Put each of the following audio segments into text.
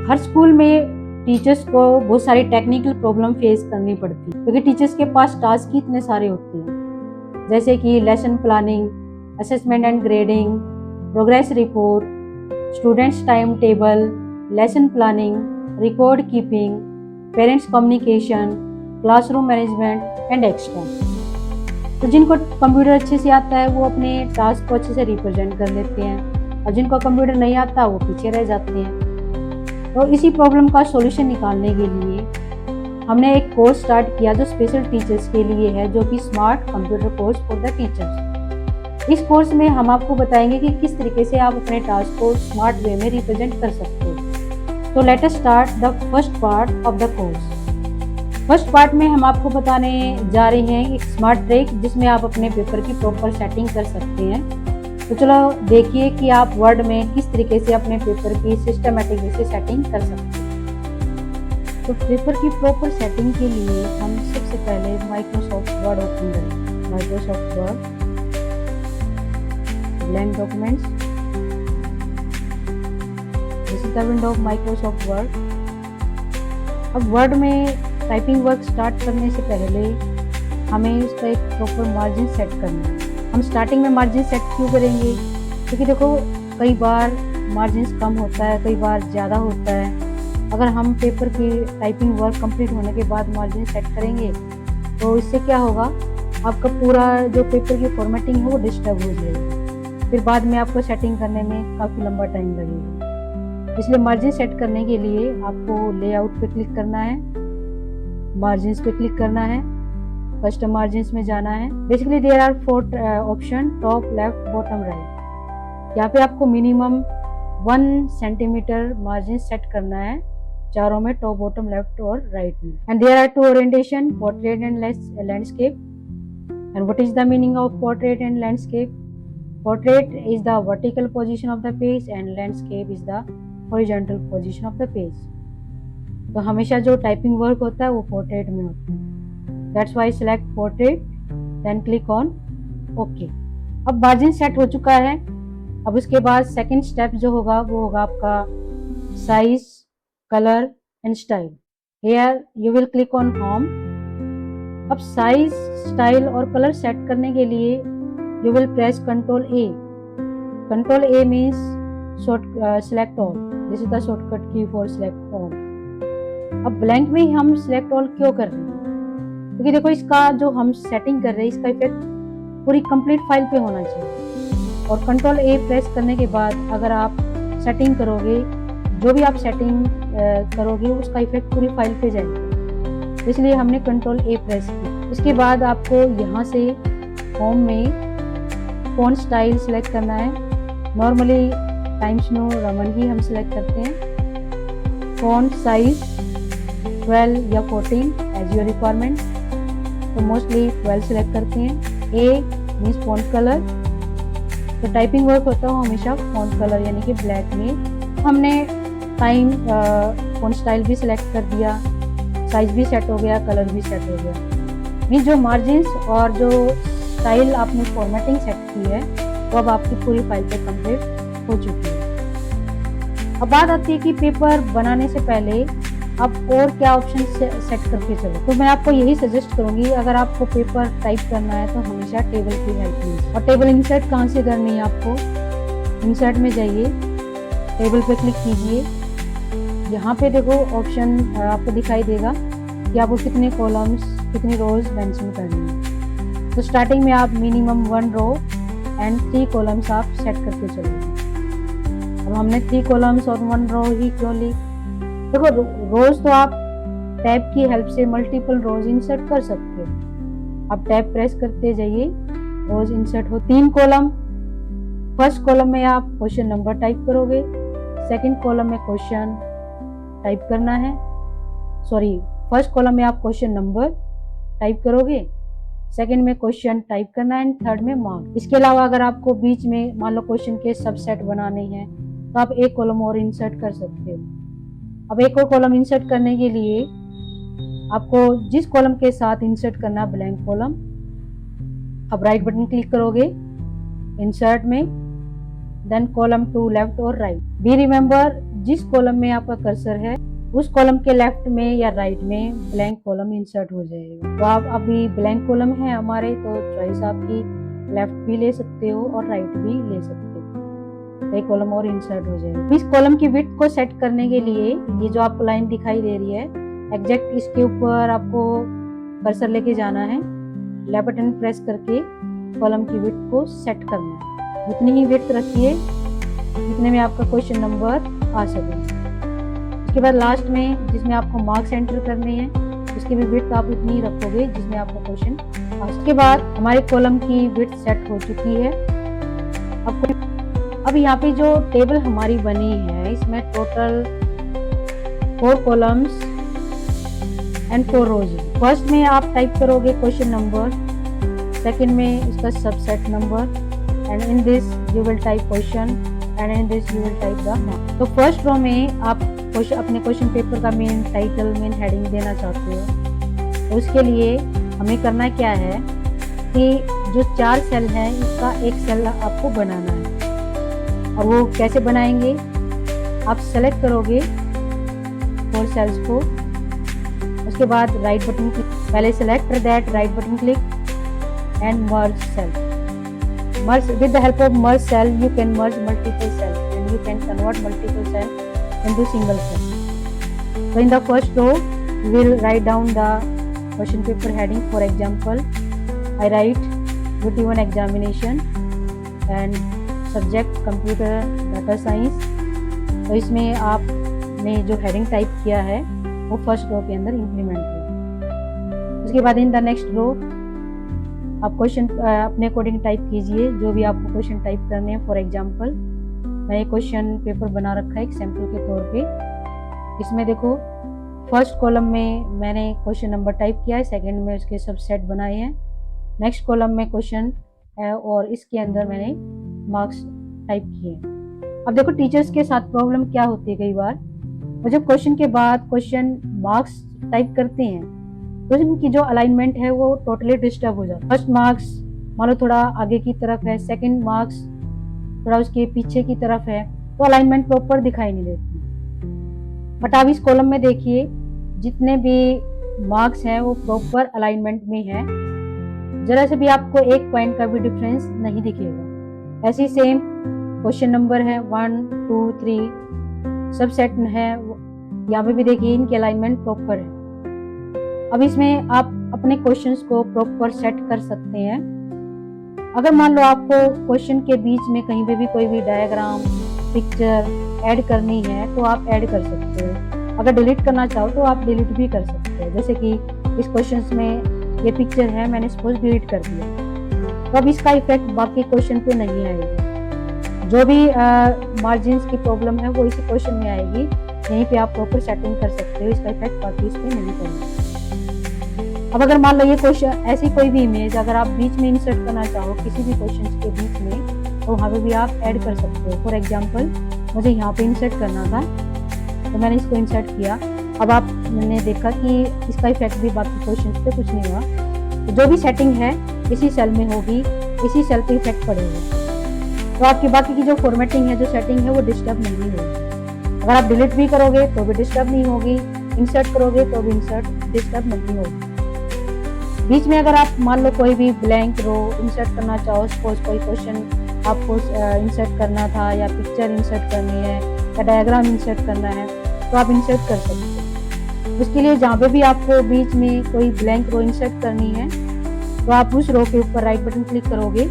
हर school में teachers को बहुत सारी टेक्निकल प्रॉब्लम फेस करनी पड़ती है क्योंकि टीचर्स के पास टास्क ही इतने सारे होते हैं, जैसे कि lesson planning, assessment and grading, progress report, students time table, lesson planning, record keeping, parents communication, classroom management and extra. तो जिनको कंप्यूटर अच्छे से आता है वो अपने टास्क को अच्छे से रिप्रेजेंट कर लेते हैं और जिनको कंप्यूटर नहीं आता वो पीछे रह जाते हैं। तो इसी प्रॉब्लम का सॉल्यूशन निकालने के लिए हमने एक कोर्स स्टार्ट किया जो स्पेशल टीचर्स के लिए है, जो कि smart computer course for the teachers. इस कोर्स में हम आपको बताएंगे कि किस तरीके से आप अपने टास्क को स्मार्ट वे में रिप्रेजेंट कर सकते हो। तो let us start the first part of the course. First part में हम आपको बताने जा रहे हैं एक स्मार्ट ट्रिक जिसमें आप अपने पेपर की प्रॉपर सेटिंग कर सकते हैं। तो चलो देखिए कि आप वर्ड में किस तरीके से अपने पेपर की सिस्टमेटिक वे से सेटिंग कर सकते हैं। तो पेपर की प्रॉपर सेटिंग के लिए हम सबसे पहले माइक्रोसॉफ्ट वर्ड ओपन करें। Microsoft word, blank documents, this is the window of Microsoft word. अब वर्ड में टाइपिंग वर्क स्टार्ट करने से पहले हमें इसका एक प्रॉपर मार्जिन सेट करना है। हम स्टार्टिंग में मार्जिन सेट क्यों करेंगे? क्योंकि देखो कई बार मार्जिन कम होता है, कई बार ज़्यादा होता है। अगर हम पेपर की टाइपिंग वर्क कंप्लीट होने के बाद मार्जिन सेट करेंगे तो इससे क्या होगा, आपका पूरा जो पेपर की फॉर्मेटिंग है वो डिस्टर्ब हो जाएगी, फिर बाद में आपको सेटिंग करने में काफ़ी लंबा टाइम लगेगा। इसलिए मार्जिन सेट करने के लिए आपको लेआउट पे क्लिक करना है, मार्जिन पे क्लिक करना है, कस्टम मार्जिन में जाना है। Basically there are 4 option, top, left, bottom, right. यहाँ पे आपको मिनिमम 1 सेंटीमीटर मार्जिन सेट करना है चारों में, टॉप, बॉटम, लेफ्ट और राइट में। And there are 2 orientation, portrait and landscape. And what is the meaning of portrait and landscape? Portrait is the vertical position of the page and landscape is the horizontal position of the page. तो हमेशा जो typing work होता है वो portrait में होता है। That's why select portrait, then click on OK। अब मार्जिन सेट हो चुका है। अब उसके बाद सेकंड स्टेप जो होगा वो होगा आपका size, colour and style. Here you will click on home। अब साइज, स्टाइल और कलर सेट करने के लिए you will press Ctrl A। Ctrl A means select all। This is the shortcut key for select all। अब blank में ही हम select all क्यों कर रहे हैं? क्योंकि देखो इसका जो हम सेटिंग कर रहे हैं इसका इफेक्ट पूरी कंप्लीट फाइल पे होना चाहिए। और कंट्रोल ए प्रेस करने के बाद अगर आप सेटिंग करोगे, जो भी आप सेटिंग करोगे उसका इफेक्ट पूरी फाइल पे जाएगा, इसलिए हमने कंट्रोल ए प्रेस किया। इसके बाद आपको यहाँ से होम में फॉन्ट स्टाइल सेलेक्ट करना है। नॉर्मली टाइम्स न्यू रोमन ही हम सेलेक्ट करते हैं। फॉन्ट साइज 12 या 14 एज योर रिक्वायरमेंट, तो मोस्टली 12 सेलेक्ट करते हैं। ए मीन्स फॉन्ट कलर, तो टाइपिंग वर्क होता है हमेशा फॉन्ट कलर यानी कि ब्लैक में। हमने टाइम फॉन्ट स्टाइल भी सिलेक्ट कर दिया, साइज भी सेट हो गया, कलर भी सेट हो गया। मीन्स जो मार्जिन और जो स्टाइल आपने फॉर्मेटिंग सेट की है वो अब आपकी पूरी फाइल पे कंप्लीट हो चुकी है। अब बात आती है कि पेपर बनाने से पहले आप और क्या ऑप्शन सेट करके चलो। तो मैं आपको यही सजेस्ट करूंगी, अगर आपको पेपर टाइप करना है तो हमेशा टेबल की हेल्प लीजिए। और टेबल इंसर्ट कहाँ से करनी है? आपको इंसर्ट में जाइए, टेबल पे क्लिक कीजिए। यहाँ पे देखो ऑप्शन आपको दिखाई देगा कि आपको कितने कॉलम्स, कितनी रोज मेंशन करनी है। तो स्टार्टिंग में आप मिनिमम 1 रो एंड 3 कॉलम्स आप सेट करके चलोगे। अब हमने 3 कॉलम्स और 1 रो ही क्यों ली? देखो रोज तो आप टैब की हेल्प से मल्टीपल रोज इंसर्ट कर सकते हो। आप टैब प्रेस करते जाइए, रोज इंसर्ट हो। 3 कॉलम, फर्स्ट कॉलम में आप क्वेश्चन नंबर टाइप करोगे, सेकंड कॉलम में क्वेश्चन टाइप करना है, सॉरी फर्स्ट कॉलम में आप क्वेश्चन नंबर टाइप करोगे, सेकंड में क्वेश्चन टाइप करना है, थर्ड में मार्क। इसके अलावा अगर आपको बीच में मान लो क्वेश्चन के सबसेट बनाने हैं तो आप एक कॉलम और इंसर्ट कर सकते हो। अब एक और कॉलम इंसर्ट करने के लिए आपको जिस कॉलम के साथ इंसर्ट करना है ब्लैंक कॉलम, अब राइट बटन क्लिक करोगे इंसर्ट में, देन कॉलम टू लेफ्ट और राइट। बी रिमेंबर जिस कॉलम में आपका कर्सर है उस कॉलम के लेफ्ट में या राइट में ब्लैंक कॉलम इंसर्ट हो जाएगा। तो आप अभी ब्लैंक कॉलम है हमारे, तो चॉइस आपकी लेफ्ट भी ले सकते हो और राइट भी ले सकते हो। एक कॉलम और इंसर्ट हो जाएगा। इस कॉलम की विड्थ को सेट करने के लिए ये जो आपको लाइन दिखाई दे रही है, एग्जैक्ट इसके ऊपर आपको कर्सर लेके जाना है, लेफ्ट बटन प्रेस करके कॉलम की विड्थ को सेट करना है। उतनी ही विड्थ रखिए जितने में आपका क्वेश्चन नंबर आ सके। उसके बाद लास्ट में जिसमें आपको मार्क्स एंटर करने हैं उसकी भी विड्थ आप इतनी रखोगे जिसमें आपका क्वेश्चन आ सके। उसके बाद हमारे कॉलम की विड्थ सेट हो चुकी है। अब यहाँ पे जो टेबल हमारी बनी है इसमें total 4 columns and 4 rows. First में आप टाइप करोगे क्वेश्चन नंबर, सेकंड में इसका subset number, and in this you will type question and in this you will type the marks. तो फर्स्ट रो में आप अपने क्वेश्चन पेपर का मेन टाइटल, मेन हेडिंग देना चाहते हो। तो उसके लिए हमें करना क्या है कि जो 4 सेल हैं इसका एक सेल आपको बनाना है। और वो कैसे बनाएंगे, आप सेलेक्ट करोगे 4 सेल्स को, उसके बाद राइट बटन क्लिक, पहले select that, right button click and merge cell. Merge with the help of merge cell, you can merge multiple cells and you can convert multiple cells into single cell. So in the first row, we will write down the question paper heading. For example, I write VT1 examination and subject computer data science. तो इसमें आपने जो heading type किया है वो first row के अंदर implement किया। उसके बाद इन द नेक्स्ट रो आप क्वेश्चन अपने अकॉर्डिंग टाइप कीजिए, जो भी आपको क्वेश्चन टाइप करने हैं। फॉर एग्जांपल मैं ये क्वेश्चन पेपर बना रखा है एक सैम्पल के तौर पे। इसमें देखो फर्स्ट कॉलम में मैंने क्वेश्चन नंबर टाइप किया है, सेकंड में उसके सबसेट बनाए हैं, नेक्स्ट कॉलम में क्वेश्चन है और इसके अंदर मैंने मार्क्स टाइप किए। अब देखो टीचर्स के साथ प्रॉब्लम क्या होती है, कई बार वो जब क्वेश्चन के बाद क्वेश्चन मार्क्स टाइप करते हैं तो इनकी जो अलाइनमेंट है वो टोटली डिस्टर्ब हो जाता है। फर्स्ट मार्क्स मान लो थोड़ा आगे की तरफ है, सेकंड मार्क्स थोड़ा उसके पीछे की तरफ है, तो अलाइनमेंट प्रॉपर दिखाई नहीं देती। बट आप इस कॉलम में देखिए जितने भी मार्क्स हैं वो प्रॉपर अलाइनमेंट में है, जरा से भी आपको एक पॉइंट का भी डिफरेंस नहीं दिखेगा। ऐसी सेम क्वेश्चन नंबर है 1 2 3 सब सेट है, यहाँ पे भी देखिए इनकी अलाइनमेंट प्रॉपर है। अब इसमें आप अपने क्वेश्चंस को प्रॉपर सेट कर सकते हैं। अगर मान लो आपको क्वेश्चन के बीच में कहीं पे भी कोई भी डायग्राम, पिक्चर ऐड करनी है तो आप ऐड कर सकते हो। अगर डिलीट करना चाहो तो आप डिलीट भी कर सकते हो। जैसे कि इस क्वेश्चन में ये पिक्चर है, मैंने सपोज डिलीट कर दिया, तो अब इसका इफेक्ट बाकी क्वेश्चन पे नहीं आएगा। जो भी मार्जिन्स की प्रॉब्लम है वो इसी क्वेश्चन में आएगी, यहीं पे आप प्रॉपर सेटिंग कर सकते हो, इसका इफेक्ट बाकी इस पे नहीं पड़ेगा। अब अगर मान लो ये क्वेश्चन, ऐसी कोई भी इमेज अगर आप बीच में इंसर्ट करना चाहो किसी भी क्वेश्चन के बीच में, तो वहाँ पे भी आप ऐड कर सकते हो। फॉर एग्जांपल मुझे यहाँ पे इंसर्ट करना था तो मैंने इसको इंसर्ट किया। अब आपने देखा कि इसका इफेक्ट भी बाकी क्वेश्चन पे कुछ नहीं हुआ। तो जो भी सेटिंग है इसी सेल में होगी, इसी सेल पे इफेक्ट पड़ेगा, तो आपकी बाकी की जो फॉर्मेटिंग है, जो सेटिंग है वो डिस्टर्ब नहीं होगी। अगर आप डिलीट भी करोगे तो भी डिस्टर्ब नहीं होगी, इंसर्ट करोगे तो भी इंसर्ट डिस्टर्ब नहीं होगी। बीच में अगर आप मान लो कोई भी ब्लैंक रो इंसर्ट करना चाहो, सपोज कोई क्वेश्चन आपको इंसर्ट करना था या पिक्चर इंसर्ट करनी है या डायग्राम इंसर्ट करना है, तो आप इंसर्ट कर सकते हो। उसके लिए जहाँ पे भी आपको बीच में कोई ब्लैंक रो इंसर्ट करनी है तो आप उस रो के ऊपर राइट बटन क्लिक करोगे।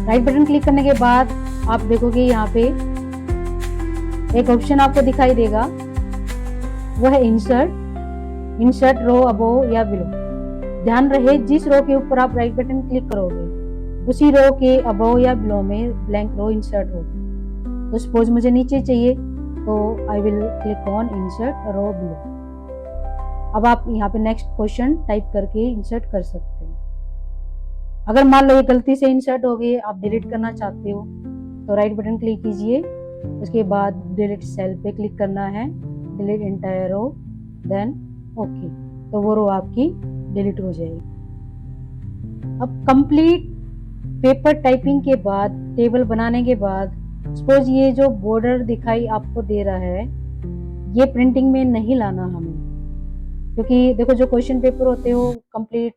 राइट बटन क्लिक करने के बाद आप देखोगे यहाँ पे एक ऑप्शन आपको दिखाई देगा, वो है इंसर्ट रो अबोव या बिलो। ध्यान रहे जिस रो के ऊपर आप राइट बटन क्लिक करोगे उसी रो के अबोव या बिलो में ब्लैंक रो इंसर्ट होगी। तो सपोज मुझे नीचे चाहिए तो I will click on insert row below. अब आप यहाँ पे नेक्स्ट क्वेश्चन टाइप करके इंसर्ट कर सकते हैं। अगर मान लो ये गलती से इंसर्ट हो गई, आप डिलीट करना चाहते हो तो राइट बटन क्लिक कीजिए, उसके बाद डिलीट सेल पे क्लिक करना है, delete entire row, then okay, तो वो रो आपकी डिलीट हो जाएगी। अब कंप्लीट पेपर टाइपिंग के बाद, टेबल बनाने के बाद सपोज ये जो बॉर्डर दिखाई आपको दे रहा है, ये प्रिंटिंग में नहीं लाना हमें, क्योंकि देखो जो क्वेश्चन पेपर होते हैं वो कंप्लीट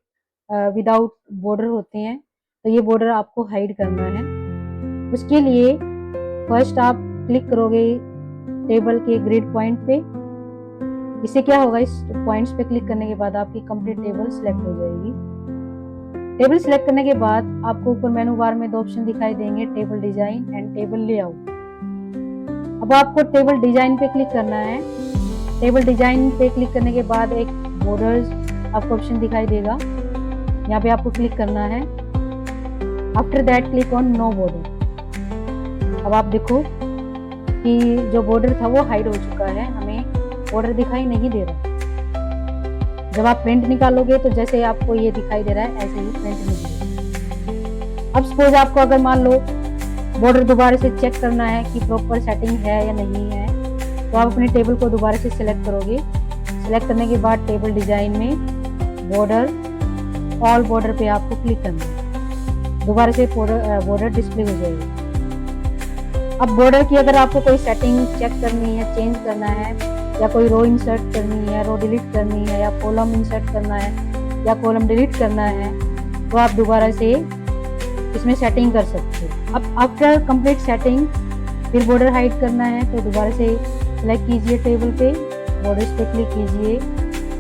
विदाउट बॉर्डर होते हैं, तो ये बॉर्डर आपको हाइड करना है। उसके लिए फर्स्ट आप क्लिक करोगे टेबल के ग्रिड पॉइंट पे। इससे क्या होगा, इस पॉइंट्स पे क्लिक करने के बाद आपकी कंप्लीट टेबल सिलेक्ट हो जाएगी। टेबल सिलेक्ट करने के बाद आपको ऊपर मेनू बार में 2 ऑप्शन दिखाई देंगे, table design and table layout. अब आपको टेबल डिजाइन पे क्लिक करना है। टेबल डिजाइन पे क्लिक करने के बाद एक बॉर्डर्स आपको ऑप्शन दिखाई देगा, यहाँ पे आपको क्लिक करना है। After that click on no border. अब आप देखो कि जो बॉर्डर था वो हाइड हो चुका है, हमें बॉर्डर दिखाई नहीं दे रहा। जब आप प्रिंट निकालोगे तो जैसे आपको ये दिखाई दे रहा है ऐसे ही प्रिंट निकलेगा। अब सपोज आपको अगर मान लो बॉर्डर दोबारा से चेक करना है कि प्रॉपर सेटिंग है या नहीं है, तो आप अपने टेबल को दोबारा से सिलेक्ट करोगे। सिलेक्ट करने के बाद टेबल डिजाइन में बॉर्डर, ऑल बॉर्डर पे आपको क्लिक करना है, दोबारा से बॉर्डर डिस्प्ले हो जाएगी। अब बॉर्डर की अगर आपको कोई सेटिंग चेक करनी है, चेंज करना है, या कोई रो इंसर्ट करनी है, रो डिलीट करनी है, या कॉलम इंसर्ट करना है, या कॉलम डिलीट करना है, तो आप दोबारा से इसमें सेटिंग कर सकते हो। अब आफ्टर कंप्लीट सेटिंग फिर बॉर्डर हाइड करना है, तो दोबारा से सेलेक्ट कीजिए टेबल पे, बॉर्डर्स पे क्लिक कीजिए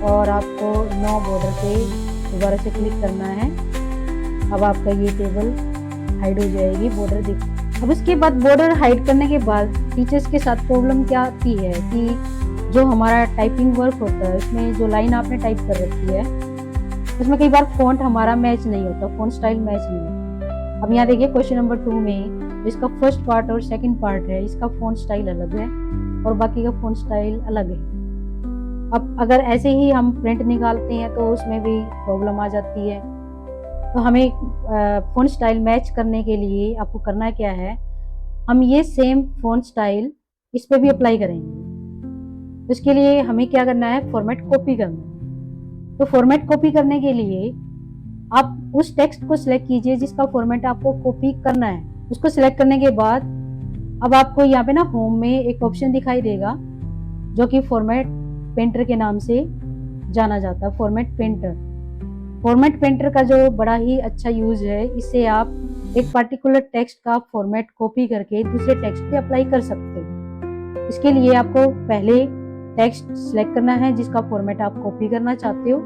और आपको नो बॉर्डर पे दोबारा से क्लिक करना है। अब आपका ये टेबल हाइड हो जाएगी, बॉर्डर दिख। अब उसके बाद बॉर्डर हाइड करने के बाद टीचर्स के साथ प्रॉब्लम क्या आती है कि जो हमारा टाइपिंग वर्क होता है उसमें जो लाइन आपने टाइप कर रखी है उसमें कई बार फॉन्ट हमारा मैच नहीं होता, फॉन्ट स्टाइल मैच नहीं होता। अब यहाँ देखिए क्वेश्चन नंबर 2 में इसका फर्स्ट पार्ट और सेकंड पार्ट है, इसका फॉन्ट स्टाइल अलग है और बाकी का फॉन्ट स्टाइल अलग है। अब अगर ऐसे ही हम प्रिंट निकालते हैं तो उसमें भी प्रॉब्लम आ जाती है। तो हमें फॉन्ट स्टाइल मैच करने के लिए आपको करना क्या है, हम ये सेम फॉन्ट स्टाइल इस पे भी अप्लाई करेंगे। उसके लिए हमें क्या करना है, फॉर्मेट कॉपी करना है। तो फॉर्मेट कॉपी करने के लिए आप उस टेक्स्ट को सिलेक्ट कीजिए जिसका फॉर्मेट आपको कॉपी करना है। उसको सिलेक्ट करने के बाद अब आपको यहाँ पे ना होम में एक ऑप्शन दिखाई देगा जो कि फॉर्मेट पेंटर के नाम से जाना जाता है, फॉर्मेट पेंटर। फॉर्मेट पेंटर का जो बड़ा ही अच्छा यूज है, इससे आप एक पर्टिकुलर टेक्स्ट का फॉर्मेट कॉपी करके दूसरे टेक्स्ट पे अप्लाई कर सकते हो। इसके लिए आपको पहले टेक्स्ट सिलेक्ट करना है जिसका फॉर्मेट आप कॉपी करना चाहते हो।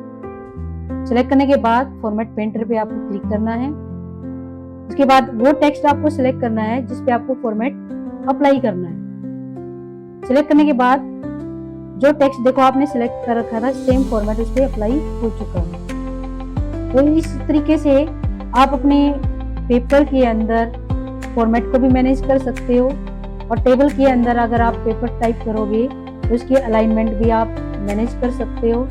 सिलेक्ट करने के बाद फॉर्मेट पेंटर पे आपको क्लिक करना है। उसके बाद वो टेक्स्ट आपको सिलेक्ट करना है जिस पे आपको फॉर्मेट अप्लाई करना है। सिलेक्ट करने के बाद जो टेक्स्ट देखो आपने सिलेक्ट कर रखा था, सेम फॉर्मेट उस पे अप्लाई हो चुका है। तो इस तरीके से आप अपने पेपर के अंदर फॉर्मेट को भी मैनेज कर सकते हो और टेबल के अंदर अगर आप पेपर टाइप करोगे तो उसकी अलाइनमेंट भी आप मैनेज कर सकते हो।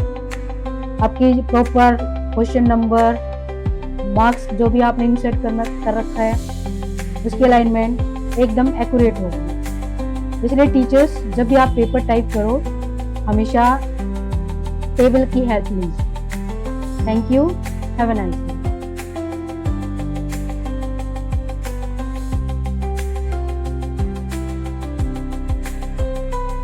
आपकी प्रॉपर क्वेश्चन नंबर, मार्क्स जो भी आपने इंसर्ट कर रखा है उसकी अलाइनमेंट एकदम एक्यूरेट होगी। इसलिए टीचर्स जब भी आप पेपर टाइप करो हमेशा टेबल की हेल्प लीजिए। Thank you, have a nice day.